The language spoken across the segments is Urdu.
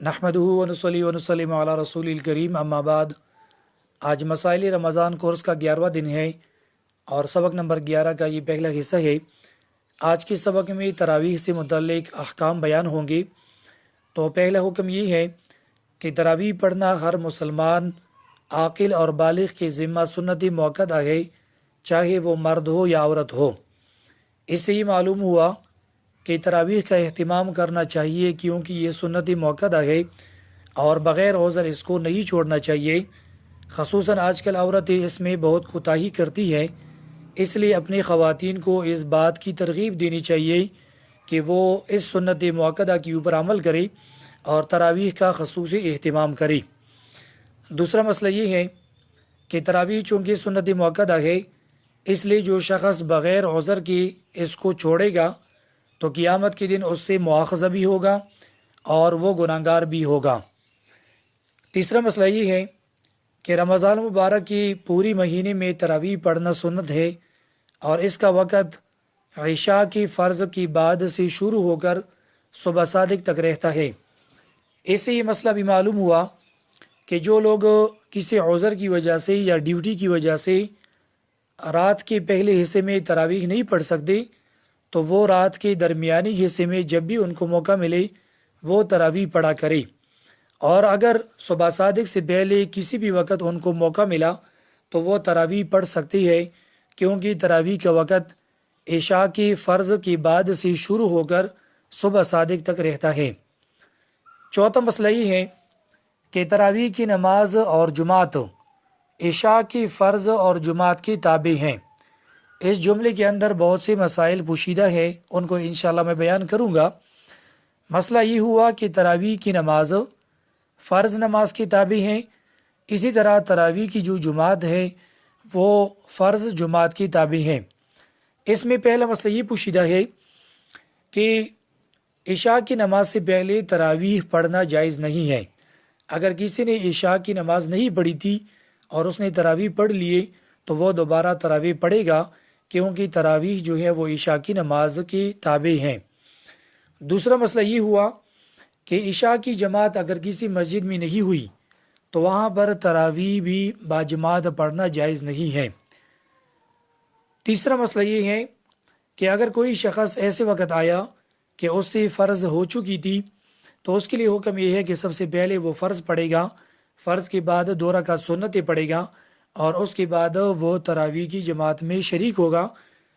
نحمدہ ونصلی ونسلم علی رسول الکریم اما بعد۔ آج مسائل رمضان کورس کا 11واں دن ہے اور سبق نمبر 11 کا یہ پہلا حصہ ہے۔ آج کے سبق میں تراویح سے متعلق احکام بیان ہوں گے۔ تو پہلا حکم یہ ہے کہ تراویح پڑھنا ہر مسلمان عاقل اور بالغ کے ذمہ سنتی موقع ہے، چاہے وہ مرد ہو یا عورت ہو۔ اس سے یہ معلوم ہوا کہ تراویح کا اہتمام کرنا چاہیے، کیونکہ یہ سنتی موقع ہے اور بغیر عذر اس کو نہیں چھوڑنا چاہیے۔ خصوصاً آج کل عورتیں اس میں بہت کوتاہی کرتی ہیں، اس لیے اپنی خواتین کو اس بات کی ترغیب دینی چاہیے کہ وہ اس سنت موقع کے اوپر عمل کرے اور تراویح کا خصوصی اہتمام کرے۔ دوسرا مسئلہ یہ ہے کہ تراویح چونکہ سنت موقع ہے، اس لیے جو شخص بغیر عذر کے اس کو چھوڑے گا تو قیامت کے دن اس سے مواخذہ بھی ہوگا اور وہ گناہگار بھی ہوگا۔ تیسرا مسئلہ یہ ہے کہ رمضان مبارک کی پوری مہینے میں تراویح پڑھنا سنت ہے اور اس کا وقت عشاء کی فرض کی بعد سے شروع ہو کر صبح صادق تک رہتا ہے۔ اس سے یہ مسئلہ بھی معلوم ہوا کہ جو لوگ کسی عذر کی وجہ سے یا ڈیوٹی کی وجہ سے رات کے پہلے حصے میں تراویح نہیں پڑھ سکتے تو وہ رات کے درمیانی حصے میں جب بھی ان کو موقع ملے وہ تراویح پڑھا کرے، اور اگر صبح صادق سے پہلے کسی بھی وقت ان کو موقع ملا تو وہ تراویح پڑھ سکتی ہے، کیونکہ تراویح کا وقت عشاء کی فرض کی بعد سے شروع ہو کر صبح صادق تک رہتا ہے۔ چوتھا مسئلہ یہ ہے کہ تراویح کی نماز اور جماعت عشاء کی فرض اور جماعت کی تابع ہیں۔ اس جملے کے اندر بہت سے مسائل پوشیدہ ہیں، ان کو انشاءاللہ میں بیان کروں گا۔ مسئلہ یہ ہوا کہ تراویح کی نماز فرض نماز کی تابع ہیں، اسی طرح تراویح کی جو جماعت ہے وہ فرض جماعت کی تابع ہیں۔ اس میں پہلا مسئلہ یہ پوشیدہ ہے کہ عشاء کی نماز سے پہلے تراویح پڑھنا جائز نہیں ہے۔ اگر کسی نے عشاء کی نماز نہیں پڑھی تھی اور اس نے تراویح پڑھ لیے تو وہ دوبارہ تراویح پڑھے گا، کیونکہ تراویح جو ہے وہ عشاء کی نماز کی تابع ہیں۔ دوسرا مسئلہ یہ ہوا کہ عشاء کی جماعت اگر کسی مسجد میں نہیں ہوئی تو وہاں پر تراویح بھی باجماعت پڑھنا جائز نہیں ہے۔ تیسرا مسئلہ یہ ہے کہ اگر کوئی شخص ایسے وقت آیا کہ اس سے فرض ہو چکی تھی تو اس کے لیے حکم یہ ہے کہ سب سے پہلے وہ فرض پڑھے گا، فرض کے بعد 2 رکعت سنتیں پڑھے گا اور اس کے بعد وہ تراویح کی جماعت میں شریک ہوگا،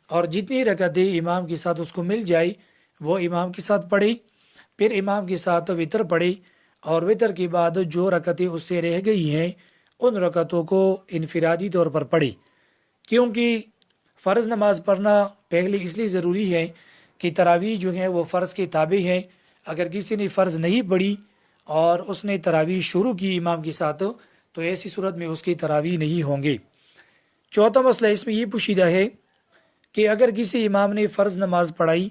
اور جتنی رکعتیں امام کے ساتھ اس کو مل جائے وہ امام کے ساتھ پڑھے، پھر امام کے ساتھ وطر پڑھے اور وطر کے بعد جو رکعتیں اس سے رہ گئی ہیں ان رکعتوں کو انفرادی طور پر پڑھے، کیونکہ فرض نماز پڑھنا پہلے اس لیے ضروری ہے کہ تراویح جو ہیں وہ فرض کے تابع ہیں۔ اگر کسی نے فرض نہیں پڑھی اور اس نے تراویح شروع کی امام کے ساتھ تو ایسی صورت میں اس کی تراویح نہیں ہوں گے۔ چوتھا مسئلہ اس میں یہ پوشیدہ ہے کہ اگر کسی امام نے فرض نماز پڑھائی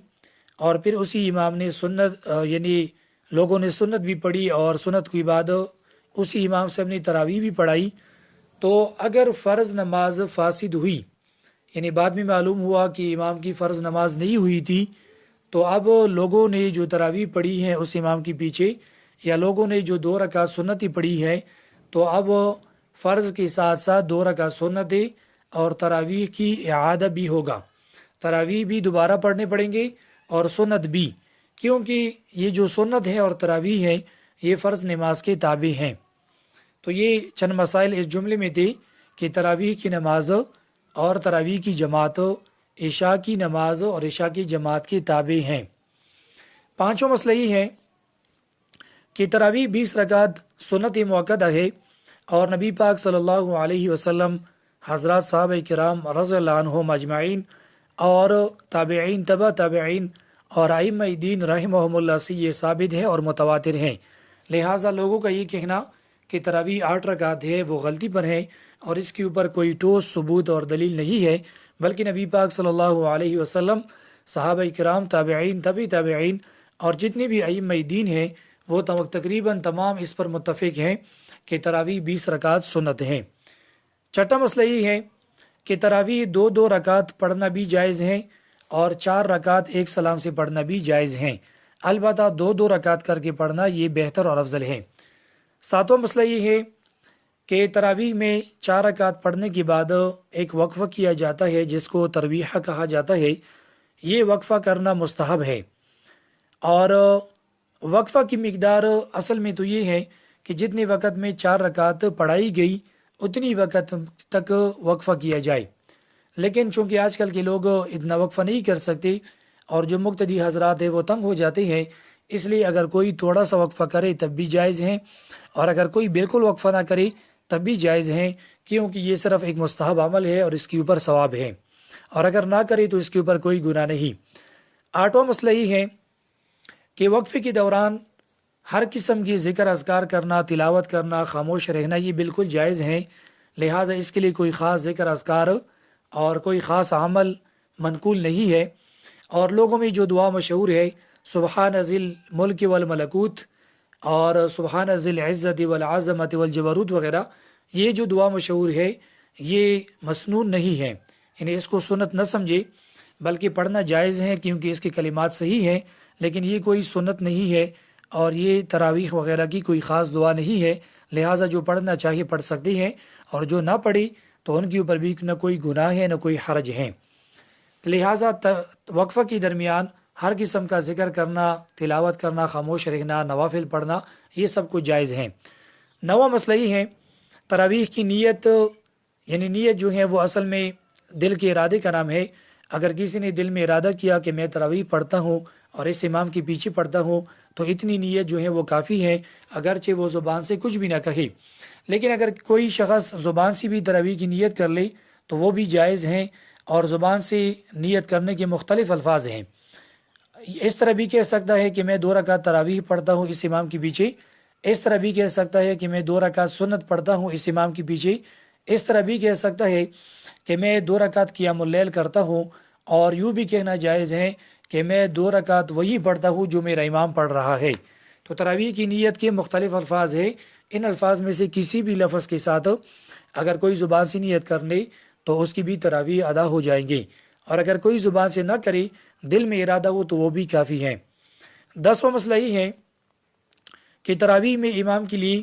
اور پھر اسی امام نے سنت یعنی لوگوں نے سنت بھی پڑھی اور سنت کے بعد اسی امام سے اپنی تراویح بھی پڑھائی، تو اگر فرض نماز فاسد ہوئی، یعنی بعد میں معلوم ہوا کہ امام کی فرض نماز نہیں ہوئی تھی، تو اب لوگوں نے جو تراویح پڑھی ہے اس امام کے پیچھے یا لوگوں نے جو 2 رکعت سنتیں پڑھی ہے تو اب فرض کے ساتھ ساتھ 2 رکعت سنتیں اور تراویح کی اعادہ بھی ہوگا، تراویح بھی دوبارہ پڑھنے پڑیں گے اور سنت بھی، کیونکہ یہ جو سنت ہے اور تراویح ہے یہ فرض نماز کے تابع ہیں۔ تو یہ چند مسائل اس جملے میں تھے کہ تراویح کی نماز اور تراویح کی جماعت عشاء کی نماز اور عشاء کی جماعت کی تابع ہیں۔ پانچواں مسئلہ یہ ہے کہ تراویح 20 رکعت سنت موقع ہے اور نبی پاک صلی اللہ علیہ وسلم، حضرات صحابہ کرام رضی اللہ عنہم اجمعین اور تابعین، تبع تابعین اور ائمہ دین رحمہم اللہ سے یہ ثابت ہے اور متواتر ہیں۔ لہٰذا لوگوں کا یہ کہنا کہ تراویح 8 رکعت ہے وہ غلطی پر ہے اور اس کے اوپر کوئی ٹھوس ثبوت اور دلیل نہیں ہے، بلکہ نبی پاک صلی اللہ علیہ وسلم، صحابہ کرام، تابعین، تبع تابعین اور جتنے بھی ائمہ دین ہیں وہ تقریباً تمام اس پر متفق ہیں کہ تراویح 20 رکعت سنت ہیں۔ چھٹا مسئلہ یہ ہے کہ تراویح 2 رکعت پڑھنا بھی جائز ہیں اور 4 رکعت ایک سلام سے پڑھنا بھی جائز ہیں۔ البتہ دو دو رکعت کر کے پڑھنا یہ بہتر اور افضل ہے۔ ساتواں مسئلہ یہ ہے کہ تراویح میں 4 رکعت پڑھنے کے بعد ایک وقفہ کیا جاتا ہے جس کو ترویحہ کہا جاتا ہے۔ یہ وقفہ کرنا مستحب ہے، اور وقفہ کی مقدار اصل میں تو یہ ہے کہ جتنے وقت میں 4 رکعت پڑھائی گئی اتنی وقت تک وقفہ کیا جائے، لیکن چونکہ آج کل کے لوگ اتنا وقفہ نہیں کر سکتے اور جو مقتدی حضرات ہیں وہ تنگ ہو جاتے ہیں، اس لیے اگر کوئی تھوڑا سا وقفہ کرے تب بھی جائز ہیں، اور اگر کوئی بالکل وقفہ نہ کرے تب بھی جائز ہیں، کیونکہ یہ صرف ایک مستحب عمل ہے اور اس کے اوپر ثواب ہے، اور اگر نہ کرے تو اس کے اوپر کوئی گناہ نہیں۔ 8واں مسئلہ یہ ہے کہ وقفے کے دوران ہر قسم کی ذکر اذکار کرنا، تلاوت کرنا، خاموش رہنا یہ بالکل جائز ہیں، لہٰذا اس کے لیے کوئی خاص ذکر اذکار اور کوئی خاص عمل منقول نہیں ہے۔ اور لوگوں میں جو دعا مشہور ہے سبحان ذی الملک والملکوت اور سبحان ذی العزت والعظمت والجبروت وغیرہ، یہ جو دعا مشہور ہے یہ مسنون نہیں ہے، یعنی اس کو سنت نہ سمجھے، بلکہ پڑھنا جائز ہے کیونکہ اس کے کلمات صحیح ہیں، لیکن یہ کوئی سنت نہیں ہے اور یہ تراویح وغیرہ کی کوئی خاص دعا نہیں ہے، لہٰذا جو پڑھنا چاہیے پڑھ سکتے ہیں، اور جو نہ پڑھی تو ان کے اوپر بھی نہ کوئی گناہ ہے نہ کوئی حرج ہے۔ لہٰذا وقفہ کے درمیان ہر قسم کا ذکر کرنا، تلاوت کرنا، خاموش رہنا، نوافل پڑھنا یہ سب کچھ جائز ہیں۔ 9واں مسئلہ یہ ہے تراویح کی نیت، یعنی نیت جو ہے وہ اصل میں دل کے ارادے کا نام ہے۔ اگر کسی نے دل میں ارادہ کیا کہ میں تراویح پڑھتا ہوں اور اس امام کے پیچھے پڑھتا ہوں تو اتنی نیت جو ہے وہ کافی ہے، اگرچہ وہ زبان سے کچھ بھی نہ کہے، لیکن اگر کوئی شخص زبان سے بھی تراویح کی نیت کر لے تو وہ بھی جائز ہیں، اور زبان سے نیت کرنے کے مختلف الفاظ ہیں۔ اس طرح بھی کہہ سکتا ہے کہ میں 2 رکعت تراویح پڑھتا ہوں اس امام کے پیچھے، اس طرح بھی کہہ سکتا ہے کہ میں 2 رکعت سنت پڑھتا ہوں اس امام کے پیچھے، اس طرح بھی کہہ سکتا ہے کہ میں 2 رکعت قیام اللیل کرتا ہوں، اور یوں بھی کہنا جائز ہے کہ میں 2 رکعت وہی پڑھتا ہوں جو میرا امام پڑھ رہا ہے۔ تو تراویح کی نیت کے مختلف الفاظ ہیں، ان الفاظ میں سے کسی بھی لفظ کے ساتھ اگر کوئی زبان سے نیت کر لے تو اس کی بھی تراویح ادا ہو جائیں گے، اور اگر کوئی زبان سے نہ کرے دل میں ارادہ ہو تو وہ بھی کافی ہے۔ 10واں مسئلہ یہ ہے کہ تراویح میں امام کے لیے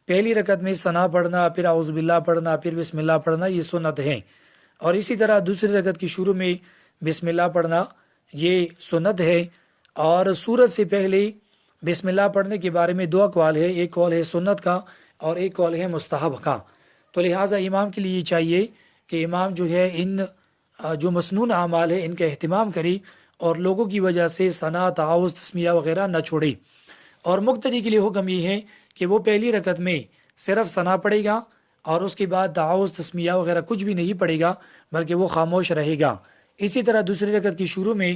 پہلی رکعت میں ثنا پڑھنا، پھر اعوذ باللہ پڑھنا، پھر بسم اللہ پڑھنا یہ سنت ہے، اور اسی طرح دوسری رکعت کی شروع میں بسم اللہ پڑھنا یہ سنت ہے، اور سورت سے پہلے بسم اللہ پڑھنے کے بارے میں 2 اقوال ہے، ایک قول ہے سنت کا اور ایک قول ہے مستحب کا۔ تو لہٰذا امام کے لیے چاہیے کہ امام جو ہے ان جو مسنون اعمال ہے ان کا اہتمام کرے، اور لوگوں کی وجہ سے ثنا، تعاوذ، تسمیہ وغیرہ نہ چھوڑے۔ اور مقتدی کے لیے حکم یہ ہے کہ وہ پہلی رکعت میں صرف ثنا پڑھے گا، اور اس کے بعد تعاوذ، تسمیہ وغیرہ کچھ بھی نہیں پڑھے گا، بلکہ وہ خاموش رہے گا۔ اسی طرح دوسری رکعت کی شروع میں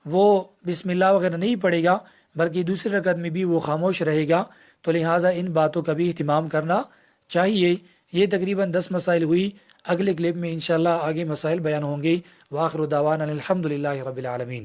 وہ بسم اللہ وغیرہ نہیں پڑھے گا، بلکہ دوسری رکعت میں بھی وہ خاموش رہے گا۔ تو لہٰذا ان باتوں کا بھی اہتمام کرنا چاہیے۔ یہ تقریباً 10 مسائل ہوئی، اگلے کلپ میں انشاءاللہ آگے مسائل بیان ہوں گے۔ وآخر دعوانا الحمدللہ رب العالمین۔